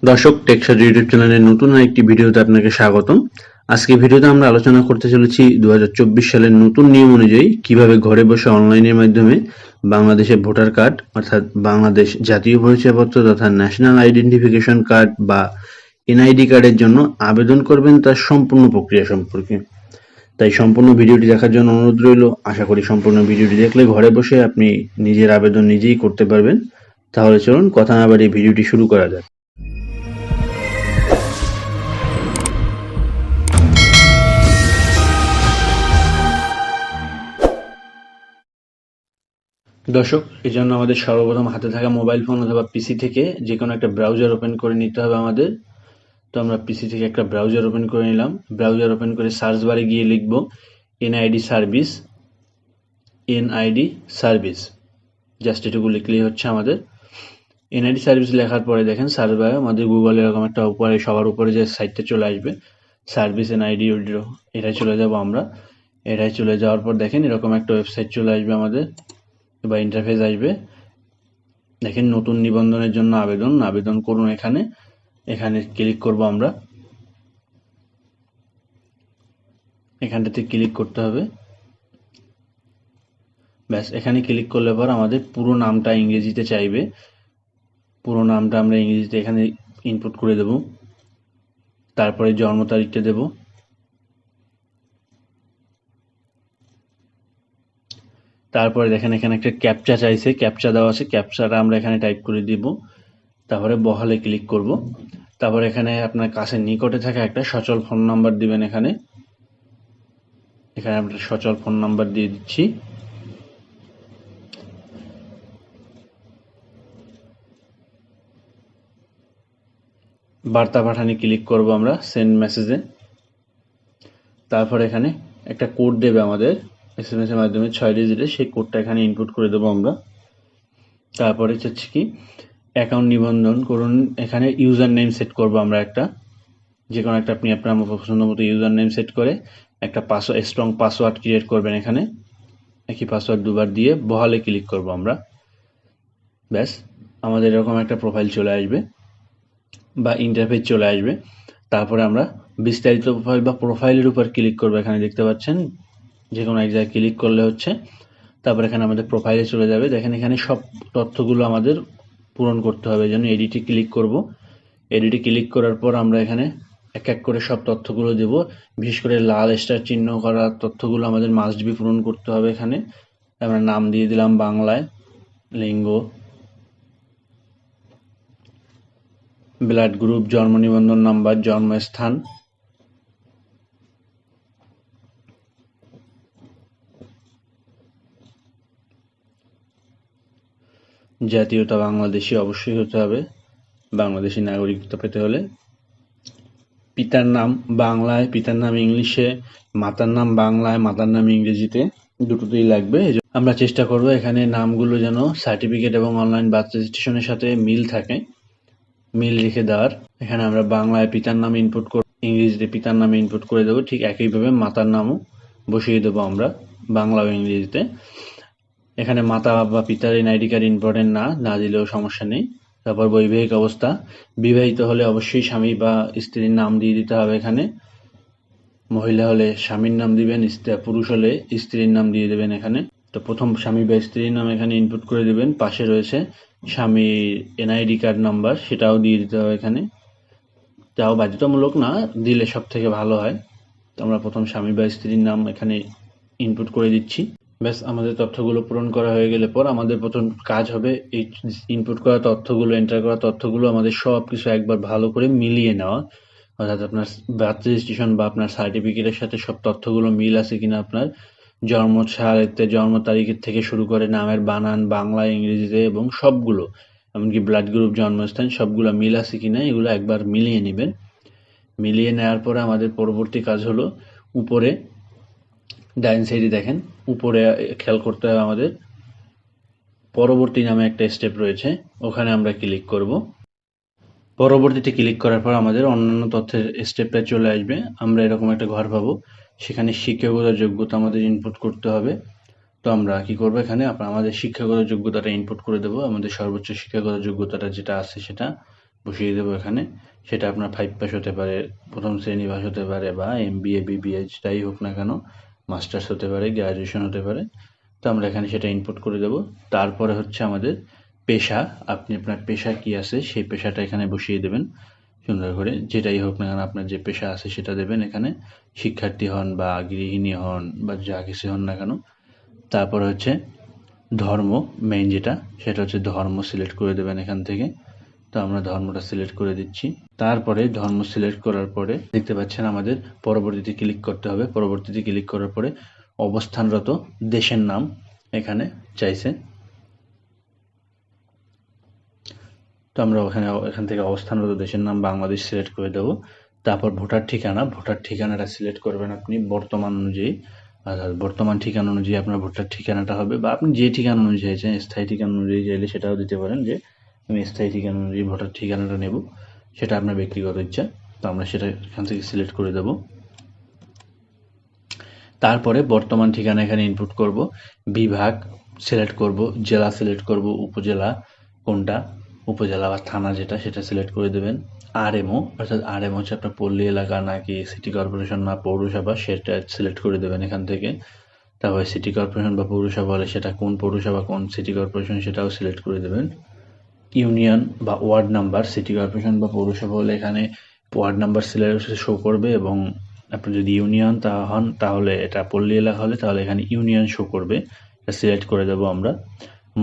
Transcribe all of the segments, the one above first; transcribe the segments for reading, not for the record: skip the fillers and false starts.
দর্শক, টেকসাজ ইউটিউব চ্যানেলের নতুন আরেকটি ভিডিওতে আপনাকে স্বাগতম। আজকে ভিডিওতে আমরা আলোচনা করতে চলেছি 2024 সালের নতুন নিয়ম অনুযায়ী কিভাবে ঘরে বসে অনলাইনের মাধ্যমে বাংলাদেশের ভোটার কার্ড অর্থাৎ বাংলাদেশ জাতীয় পরিচয়পত্র তথা ন্যাশনাল আইডেন্টিফিকেশন কার্ড বা এনআইডি কার্ডের জন্য আবেদন করবেন তার সম্পূর্ণ প্রক্রিয়া সম্পর্কে। তাই সম্পূর্ণ ভিডিওটি দেখার জন্য অনুরোধ রইল। আশা করি সম্পূর্ণ ভিডিওটি দেখলে ঘরে বসে আপনি নিজের আবেদন নিজেই করতে পারবেন। তাহলে চলুন কথা না বাড়িয়ে ভিডিওটি শুরু করা যাক। দর্শক, এই জন্য আমাদের সর্বপ্রথম হাতে থাকা মোবাইল ফোন অথবা পিসি থেকে যে কোনো একটা ব্রাউজার ওপেন করে নিতে হবে আমাদের। তো আমরা পিসি থেকে একটা ব্রাউজার ওপেন করে নিলাম। ব্রাউজার ওপেন করে সার্চ বারে গিয়ে লিখব NID service. NID service just এটুকু লিখলেই হচ্ছে আমাদের। এনআইডি সার্ভিস লেখার পরে দেখেন সার্চ বারে আমাদের গুগল এরকম একটা উপরে সবার উপরে যে সাইটটা চলে আসবে সার্ভিস এনআইডি, এটাই চলে যাব আমরা। এটাই চলে যাওয়ার পর দেখেন এরকম একটা ওয়েবসাইট চলে আসবে আমাদের বা ইন্টারফেস আসবে। দেখেন নতুন নিবন্ধনের জন্য আবেদন করুন। এখানে ক্লিক করব আমরা। এখানটাতে ক্লিক করতে হবে। ব্যাস, এখানে ক্লিক করলে পর আমাদের পুরো নামটা ইংরেজিতে চাইবে। পুরো নামটা আমরা ইংরেজিতে এখানে ইনপুট করে দেব। তারপরে জন্ম তারিখটা দেব। তারপরে দেখেন এখানে একটা ক্যাপচা চাইছে, ক্যাপচা দেওয়া আছে, ক্যাপচাটা আমরা এখানে টাইপ করে দিব। তারপরে বহালে ক্লিক করব। তারপরে এখানে আপনার কাছে নিকটে থাকা একটা সচল ফোন নাম্বার দিবেন। এখানে আমরা সচল ফোন নাম্বার দিয়ে দিচ্ছি। বার্তা পাঠানে ক্লিক করব আমরা সেন্ড মেসেজে। তারপর এখানে একটা কোড দেবে আমাদের এসএমএস এর মাধ্যমে 6 ডিজিটের, সেই কোডটা এখানে ইনপুট করে দেবো আমরা। তারপরে হচ্ছে কি অ্যাকাউন্ট নিবন্ধন করুন। এখানে ইউজার নেম সেট করব আমরা একটা, যে কোনো একটা আপনি আপনার পছন্দ মতো ইউজার নেম সেট করে একটা স্ট্রং পাসওয়ার্ড ক্রিয়েট করবেন। এখানে একই পাসওয়ার্ড দুবার দিয়ে বহালে ক্লিক করব আমরা। ব্যাস, আমাদের এরকম একটা প্রোফাইল চলে আসবে বা ইন্টারফেস চলে আসবে। তারপরে আমরা বিস্তারিত প্রোফাইল বা প্রোফাইলের উপর ক্লিক করবো। এখানে দেখতে পাচ্ছেন যে কোনো এক জায়গায় ক্লিক করলে হচ্ছে। তারপর এখানে আমাদের প্রোফাইলে চলে যাবে। দেখেন এখানে সব তথ্যগুলো আমাদের পূরণ করতে হবে। এই জন্য এডিটে ক্লিক করব। এডিটে ক্লিক করার পর আমরা এখানে এক এক করে সব তথ্যগুলো দেব। বিশেষ করে লাল স্টার চিহ্ন করা তথ্যগুলো আমাদের মাস্ট বি পূরণ করতে হবে। এখানে আমরা নাম দিয়ে দিলাম বাংলায়, লিঙ্গ, ব্লাড গ্রুপ, জন্ম নিবন্ধন নাম্বার, জন্মস্থান, জাতীয়তা বাংলাদেশি অবশ্যই হতে হবে, বাংলাদেশি নাগরিকত্ব পেতে হলে। পিতার নাম বাংলায়, পিতার নাম ইংলিশে, মাতার নাম বাংলায়, মাতার নাম ইংরেজিতে, দুটোতেই লাগবে। আমরা চেষ্টা করব এখানে নামগুলো যেন সার্টিফিকেট এবং অনলাইন বার্থ রেজিস্ট্রেশনের সাথে মিল থাকে, মিল রেখে দেওয়ার। এখানে আমরা বাংলায় পিতার নাম ইনপুট করব, ইংরেজিতে পিতার নাম ইনপুট করে দেবো। ঠিক একইভাবে মাতার নামও বসিয়ে দেবো আমরা বাংলা ও ইংরেজিতে। এখানে মাতা বা পিতার এনআইডি কার্ড ইম্পর্টেন্ট না দিলেও সমস্যা নেই। তারপর বৈবাহিক অবস্থা, বিবাহিত হলে অবশ্যই স্বামী বা স্ত্রীর নাম দিয়ে দিতে হবে। এখানে মহিলা হলে স্বামীর নাম দিবেন, পুরুষ হলে স্ত্রীর নাম দিয়ে দেবেন। এখানে তো প্রথম স্বামী বা স্ত্রীর নাম এখানে ইনপুট করে দেবেন। পাশে রয়েছে স্বামীর এনআইডি কার্ড নাম্বার, সেটাও দিয়ে দিতে হবে এখানে। তাও বাধ্যতামূলক না, দিলে সব থেকে ভালো হয়। তো আমরা প্রথম স্বামী বা স্ত্রীর নাম এখানে ইনপুট করে দিচ্ছি। ব্যাস, আমাদের তথ্যগুলো পূরণ করা হয়ে গেলে পর আমাদের প্রথম কাজ হবে এই ইনপুট করা তথ্যগুলো, এন্টার করা তথ্যগুলো আমাদের সব কিছু একবার ভালো করে মিলিয়ে নেওয়া। অর্থাৎ আপনার বার্থ রেজিস্ট্রেশন বা আপনার সার্টিফিকেটের সাথে সব তথ্যগুলো মিল আছে কিনা, আপনার জন্ম সালেতে জন্ম তারিখের থেকে শুরু করে নামের বানান বাংলা ইংরেজিতে এবং সবগুলো, এমনকি ব্লাড গ্রুপ, জন্মস্থান সবগুলো মিল আছে কিনা এগুলো একবার মিলিয়ে নেবেন। মিলিয়ে নেওয়ার পরে আমাদের পরবর্তী কাজ হলো উপরে ডাইন সাইডে দেখেন উপরে খেয়াল করতে হবে আমাদের পরবর্তী নামে একটা স্টেপ রয়েছে, ওখানে আমরা ক্লিক করব। পরবর্তীতে ক্লিক করার পর আমাদের অন্যান্য তথ্যের স্টেপটা চলে আসবে। আমরা এরকম একটা ঘর পাবো, সেখানে শিক্ষাগত যোগ্যতা আমাদের ইনপুট করতে হবে। তো আমরা কি করবো, এখানে আমাদের শিক্ষাগত যোগ্যতাটা ইনপুট করে দেবো। আমাদের সর্বোচ্চ শিক্ষাগত যোগ্যতাটা যেটা আছে সেটা বসিয়ে দেবো এখানে। সেটা আপনার 5 পাস হতে পারে, প্রথম শ্রেণী পাস হতে পারে, বা MBA BBA যাই হোক না কেন, মাস্টার্স হতে পারে, গ্র্যাজুয়েশন হতে পারে। তো আমরা এখানে সেটা ইনপুট করে দেব। তারপরে হচ্ছে আমাদের পেশা, আপনি আপনার পেশা কি আছে সেই পেশাটা এখানে বসিয়ে দেবেন সুন্দর করে, যেটাই হোক না কেন আপনার যে পেশা আছে সেটা দেবেন এখানে, শিক্ষার্থী হন বা গৃহিণী হন বা যা কিছু হন না কেন। তারপরে হচ্ছে ধর্ম, মেইন যেটা সেটা হচ্ছে ধর্ম সিলেক্ট করে দেবেন এখান থেকে। তো আমরা ধর্মটা সিলেক্ট করে দিচ্ছি। তারপরে ধর্ম সিলেক্ট করার পরে দেখতে পাচ্ছেন আমাদের পরবর্তীতে ক্লিক করতে হবে। পরবর্তীতে ক্লিক করার পরে অবস্থানরত দেশের নাম এখানে চাইছে। তো আমরা এখান থেকে অবস্থানরত দেশের নাম বাংলাদেশ সিলেক্ট করে দেব। তারপর ভোটার ঠিকানাটা সিলেক্ট করবেন আপনি বর্তমান অনুযায়ী, অর্থাৎ বর্তমান ঠিকানা অনুযায়ী আপনার ভোটার ঠিকানাটা হবে, বা আপনি যে ঠিকানা অনুযায়ী চান, স্থায়ী ঠিকানা অনুযায়ী চাইলে সেটাও দিতে পারেন, যে আমি স্থায়ী ঠিকানা অনুযায়ী ভোটার ঠিকানাটা নেব, সেটা আপনার ব্যক্তিগত ইচ্ছা। তো আমরা সেটা এখান থেকে সিলেক্ট করে দেব। তারপরে বর্তমান ঠিকানা এখানে ইনপুট করব, বিভাগ সিলেক্ট করব, জেলা সিলেক্ট করব, উপজেলা কোনটা, উপজেলা বা থানা যেটা সেটা সিলেক্ট করে দেবেন। আরএমও, অর্থাৎ আরএমও হচ্ছে আপনার পল্লী এলাকা নাকি সিটি কর্পোরেশন না পৌরসভা, সেটা সিলেক্ট করে দেবেন এখান থেকে। তারপরে সিটি কর্পোরেশন বা পৌরসভা হলে সেটা কোন পৌরসভা কোন সিটি কর্পোরেশন সেটাও সিলেক্ট করে দেবেন। ইউনিয়ন বা ওয়ার্ড নাম্বার, সিটি কর্পোরেশন বা পৌরসভা হলে এখানে ওয়ার্ড নাম্বার সিলেক্ট শো করবে, এবং আপনি যদি ইউনিয়ন হন তাহলে, এটা পল্লী এলাকা হলে তাহলে এখানে ইউনিয়ন শো করবে, এটা সিলেক্ট করে দেবো আমরা।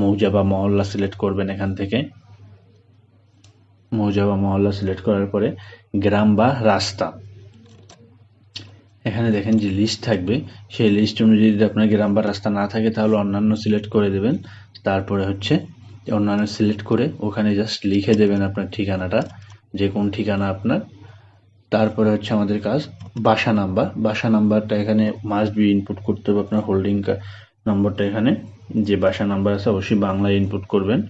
মৌজা বা মহল্লা সিলেক্ট করবেন এখান থেকে। মৌজা বা মহল্লা সিলেক্ট করার পরে গ্রাম বা রাস্তা, এখানে দেখেন যে লিস্ট থাকবে, সেই লিস্ট অনুযায়ী যদি আপনার গ্রাম বা রাস্তা না থাকে তাহলে অন্যান্য সিলেক্ট করে দেবেন। তারপরে হচ্ছে অন্যান্য সিলেক্ট করে ওখানে জাস্ট লিখে দেবেন আপনার ঠিকানাটা, যে কোন ঠিকানা আপনার। তারপরে হচ্ছে আমাদের কাজ বাসা নাম্বারটা এখানে মাস্ট বি ইনপুট করতে হবে আপনার হোল্ডিং নম্বরটা, এখানে যে বাসা নাম্বার আছে অবশ্যই বাংলায় ইনপুট করবেন,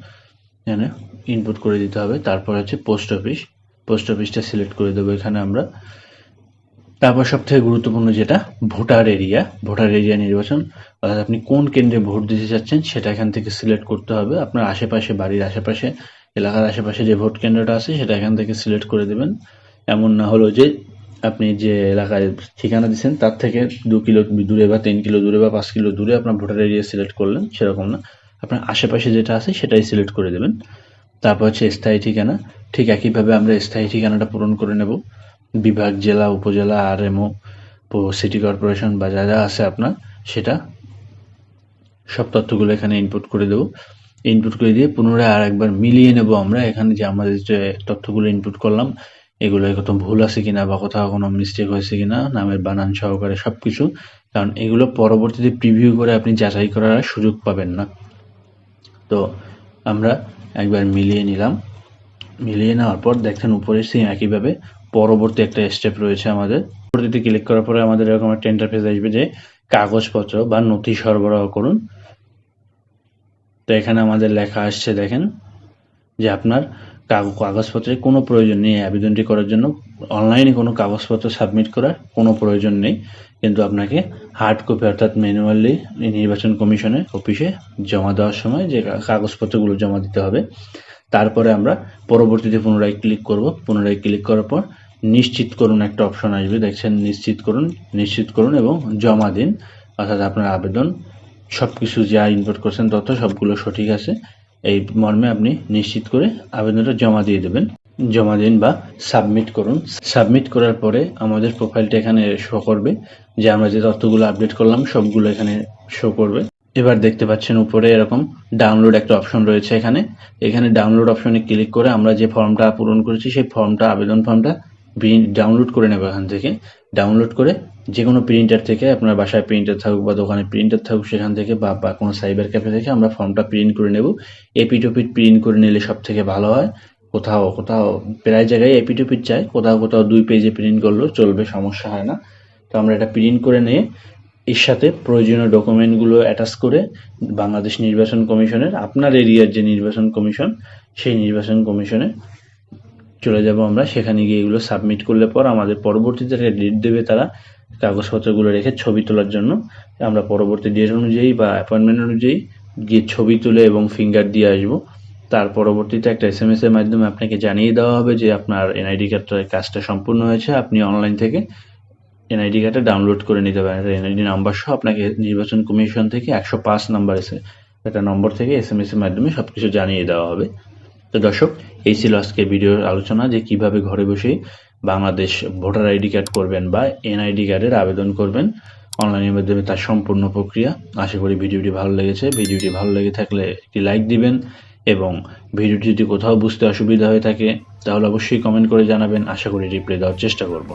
এখানে ইনপুট করে দিতে হবে। তারপর হচ্ছে পোস্ট অফিসটা সিলেক্ট করে দেবো এখানে আমরা। তারপর সবথেকে গুরুত্বপূর্ণ যেটা ভোটার এরিয়া নির্বাচন, অর্থাৎ আপনি কোন কেন্দ্রে ভোট দিতে চাচ্ছেন সেটা এখান থেকে সিলেক্ট করতে হবে। আপনার আশেপাশে, বাড়ির আশেপাশে, এলাকার আশেপাশে যে ভোট কেন্দ্রটা আছে সেটা এখান থেকে সিলেক্ট করে দেবেন। এমন না হলো যে আপনি যে এলাকায় ঠিকানা দিচ্ছেন তার থেকে 2 কিলো দূরে বা 3 কিলো দূরে বা 5 কিলো দূরে আপনার ভোটার এরিয়া সিলেক্ট করলেন, সেরকম না, আপনার আশেপাশে যেটা আছে সেটাই সিলেক্ট করে দেবেন। তারপর হচ্ছে স্থায়ী ঠিকানা, ঠিক একইভাবে আমরা স্থায়ী ঠিকানাটা পূরণ করে নেব। বিভাগ, জেলা, উপজেলা, আরএমও, সিটি কর্পোরেশন বা যা যা আছে আপনার, সেটা সব তথ্যগুলো এখানে ইনপুট করে দেব। ইনপুট করে দিয়ে পুনরায় আর একবার মিলিয়ে নেব আমরা এখানে, যে আমাদের যে তথ্যগুলো ইনপুট করলাম এগুলো কোথাও ভুল আছে কিনা বা কোথাও কোনো মিস্টেক হয়েছে কিনা, নামের বানান সহকারে সবকিছু, কারণ এগুলো পরবর্তীতে প্রিভিউ করে আপনি যাচাই করার সুযোগ পাবেন না। তো আমরা একবার মিলিয়ে নিলাম। মিলিয়ে নেওয়ার পর দেখেন উপরে সেই একইভাবে পরবর্তী একটা স্টেপ রয়েছে আমাদের। পরবর্তীতে ক্লিক করার পরে আমাদের এরকম একটা ইন্টারফেস আসবে যে কাগজপত্র বা নথি সরবরাহ করুন। তো এখানে আমাদের লেখা আসছে দেখেন যে আপনার কাগজপত্রের কোনো প্রয়োজন নেই, আবেদনটি করার জন্য অনলাইনে কোনো কাগজপত্র সাবমিট করার কোনো প্রয়োজন নেই, কিন্তু আপনাকে হার্ড কপি অর্থাৎ ম্যানুয়ালি নির্বাচন কমিশনের অফিসে জমা দেওয়ার সময় যে কাগজপত্রগুলো জমা দিতে হবে। তারপরে আমরা পরবর্তীতে পুনরায় ক্লিক করব। পুনরায় ক্লিক করার পর নিশ্চিত করুন একটা অপশন আসবে, দেখছেন নিশ্চিত করুন এবং জমা দিন, অর্থাৎ আপনার আবেদন সবকিছু যা ইনপুট করছেন তথ্য সবগুলো সঠিক আছে, এই মর্মে আপনি নিশ্চিত করে আবেদনটা জমা দিয়ে দেবেন। জমা দিন বা সাবমিট করুন। সাবমিট করার পরে আমাদের প্রোফাইলটা এখানে শো করবে, যে আমরা যে তথ্যগুলো আপডেট করলাম সবগুলো এখানে শো করবে। এবার দেখতে পাচ্ছেন উপরে এরকম ডাউনলোড একটা অপশন রয়েছে, এখানে ডাউনলোড অপশনে ক্লিক করে আমরা যে ফর্মটা পূরণ করেছি সেই আবেদন ফর্মটা ডাউনলোড করে নেব। এখান থেকে ডাউনলোড করে যে কোনো প্রিন্টার থেকে, আপনার বাসায় প্রিন্টার থাকুক বা দোকানে প্রিন্টার থাকুক সেখান থেকে বা কোনো সাইবার ক্যাফে থেকে আমরা ফর্মটা প্রিন্ট করে নেব। এপিট-ওপিট প্রিন্ট করে নিলে সব থেকে ভালো হয়। কোথাও প্রায় জায়গায় এপিট-ওপিট চাই, কোথাও 2 পেজে প্রিন্ট করলেও চলবে, সমস্যা হয় না। তো আমরা এটা প্রিন্ট করে নিয়ে এর সাথে প্রয়োজনীয় ডকুমেন্টগুলো অ্যাটাচ করে বাংলাদেশ নির্বাচন কমিশনের, আপনার এরিয়ার যে নির্বাচন কমিশন সেই নির্বাচন কমিশনে চলে যাব আমরা। সেখানে গিয়ে এগুলো সাবমিট করলে পর আমাদের পরবর্তীতে একটা ডেট দেবে তারা, কাগজপত্রগুলো রেখে ছবি তোলার জন্য। আমরা পরবর্তী ডেট অনুযায়ী বা অ্যাপয়েন্টমেন্ট অনুযায়ী গিয়ে ছবি তুলে এবং ফিঙ্গার দিয়ে আসবো। তার পরবর্তীতে একটা SMS এর মাধ্যমে আপনাকে জানিয়ে দেওয়া হবে যে আপনার এনআইডি কার্ডটার কাজটা সম্পূর্ণ হয়েছে। আপনি অনলাইন থেকে এনআইডি কার্ডটা ডাউনলোড করে নিতে পারেন। এনআইডি নাম্বার সহ আপনাকে নির্বাচন কমিশন থেকে 105 নাম্বার একটা নম্বর থেকে SMS এর মাধ্যমে সবকিছু জানিয়ে দেওয়া হবে। তো দর্শক, এই ছিল আজকের ভিডিওর আলোচনা যে কিভাবে ঘরে বসেই বাংলাদেশ ভোটার আইডি কার্ড করবেন বা এনআইডি কার্ডের আবেদন করবেন অনলাইনের মাধ্যমে, তার সম্পূর্ণ প্রক্রিয়া। আশা করি ভিডিওটি ভালো লেগেছে। ভিডিওটি ভালো লেগে থাকলে একটি লাইক দিবেন এবং ভিডিওটি যদি কোথাও বুঝতে অসুবিধা হয়ে থাকে তাহলে অবশ্যই কমেন্ট করে জানাবেন। আশা করি রিপ্লাই দেওয়ার চেষ্টা করব।